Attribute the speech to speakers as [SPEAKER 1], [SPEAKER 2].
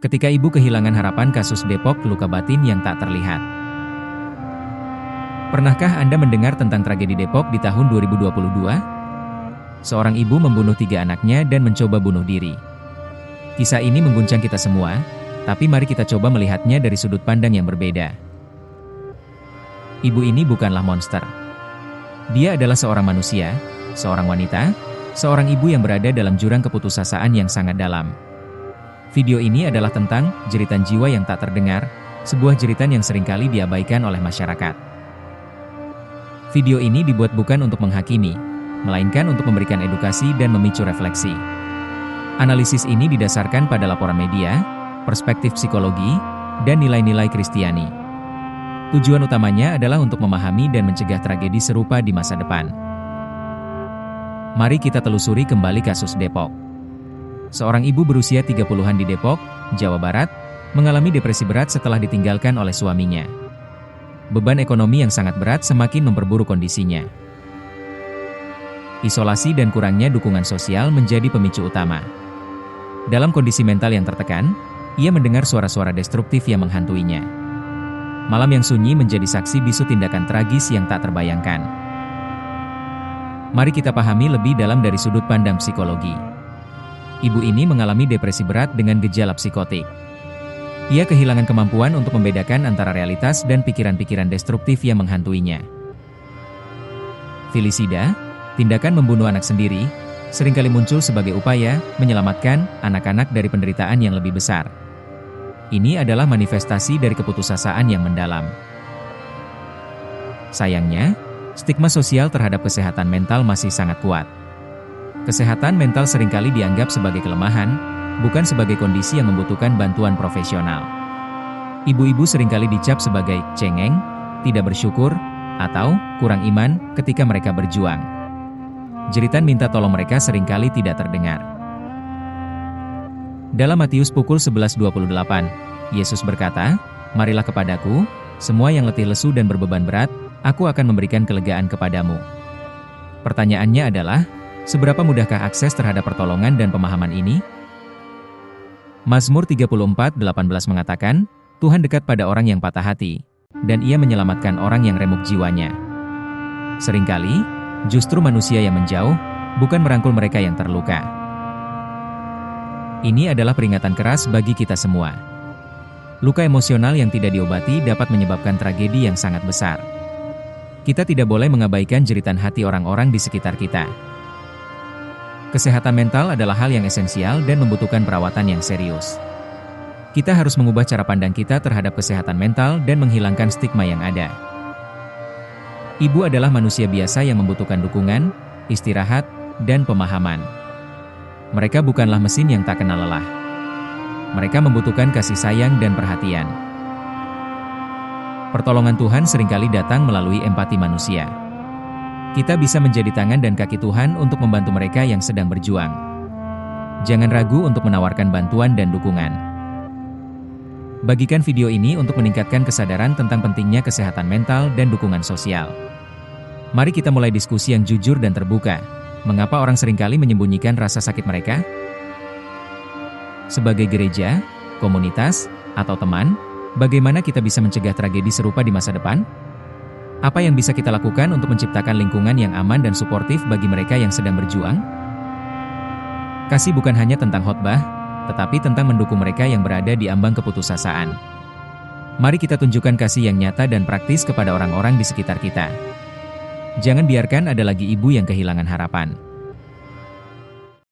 [SPEAKER 1] Ketika ibu kehilangan harapan kasus Depok luka batin yang tak terlihat. Pernahkah Anda mendengar tentang tragedi Depok di tahun 2022? Seorang ibu membunuh 3 anaknya dan mencoba bunuh diri. Kisah ini mengguncang kita semua, tapi mari kita coba melihatnya dari sudut pandang yang berbeda. Ibu ini bukanlah monster. Dia adalah seorang manusia, seorang wanita, seorang ibu yang berada dalam jurang keputusasaan yang sangat dalam. Video ini adalah tentang jeritan jiwa yang tak terdengar, sebuah jeritan yang seringkali diabaikan oleh masyarakat. Video ini dibuat bukan untuk menghakimi, melainkan untuk memberikan edukasi dan memicu refleksi. Analisis ini didasarkan pada laporan media, perspektif psikologi, dan nilai-nilai Kristiani. Tujuan utamanya adalah untuk memahami dan mencegah tragedi serupa di masa depan. Mari kita telusuri kembali kasus Depok. Seorang ibu berusia 30-an di Depok, Jawa Barat, mengalami depresi berat setelah ditinggalkan oleh suaminya. Beban ekonomi yang sangat berat semakin memperburuk kondisinya. Isolasi dan kurangnya dukungan sosial menjadi pemicu utama. Dalam kondisi mental yang tertekan, ia mendengar suara-suara destruktif yang menghantuinya. Malam yang sunyi menjadi saksi bisu tindakan tragis yang tak terbayangkan. Mari kita pahami lebih dalam dari sudut pandang psikologi. Ibu ini mengalami depresi berat dengan gejala psikotik. Ia kehilangan kemampuan untuk membedakan antara realitas dan pikiran-pikiran destruktif yang menghantuinya. Filisida, tindakan membunuh anak sendiri, seringkali muncul sebagai upaya menyelamatkan anak-anak dari penderitaan yang lebih besar. Ini adalah manifestasi dari keputusasaan yang mendalam. Sayangnya, stigma sosial terhadap kesehatan mental masih sangat kuat. Kesehatan mental seringkali dianggap sebagai kelemahan, bukan sebagai kondisi yang membutuhkan bantuan profesional. Ibu-ibu seringkali dicap sebagai cengeng, tidak bersyukur, atau kurang iman ketika mereka berjuang. Jeritan minta tolong mereka seringkali tidak terdengar. Dalam Matius pukul 11:28, Yesus berkata, "Marilah kepadaku, semua yang letih lesu dan berbeban berat, aku akan memberikan kelegaan kepadamu." Pertanyaannya adalah, seberapa mudahkah akses terhadap pertolongan dan pemahaman ini? Mazmur 34:18 mengatakan, Tuhan dekat pada orang yang patah hati, dan ia menyelamatkan orang yang remuk jiwanya. Seringkali, justru manusia yang menjauh, bukan merangkul mereka yang terluka. Ini adalah peringatan keras bagi kita semua. Luka emosional yang tidak diobati dapat menyebabkan tragedi yang sangat besar. Kita tidak boleh mengabaikan jeritan hati orang-orang di sekitar kita. Kesehatan mental adalah hal yang esensial dan membutuhkan perawatan yang serius. Kita harus mengubah cara pandang kita terhadap kesehatan mental dan menghilangkan stigma yang ada. Ibu adalah manusia biasa yang membutuhkan dukungan, istirahat, dan pemahaman. Mereka bukanlah mesin yang tak kenal lelah. Mereka membutuhkan kasih sayang dan perhatian. Pertolongan Tuhan seringkali datang melalui empati manusia. Kita bisa menjadi tangan dan kaki Tuhan untuk membantu mereka yang sedang berjuang. Jangan ragu untuk menawarkan bantuan dan dukungan. Bagikan video ini untuk meningkatkan kesadaran tentang pentingnya kesehatan mental dan dukungan sosial. Mari kita mulai diskusi yang jujur dan terbuka. Mengapa orang seringkali menyembunyikan rasa sakit mereka? Sebagai gereja, komunitas, atau teman, bagaimana kita bisa mencegah tragedi serupa di masa depan? Apa yang bisa kita lakukan untuk menciptakan lingkungan yang aman dan suportif bagi mereka yang sedang berjuang? Kasih bukan hanya tentang khotbah, tetapi tentang mendukung mereka yang berada di ambang keputusasaan. Mari kita tunjukkan kasih yang nyata dan praktis kepada orang-orang di sekitar kita. Jangan biarkan ada lagi ibu yang kehilangan harapan.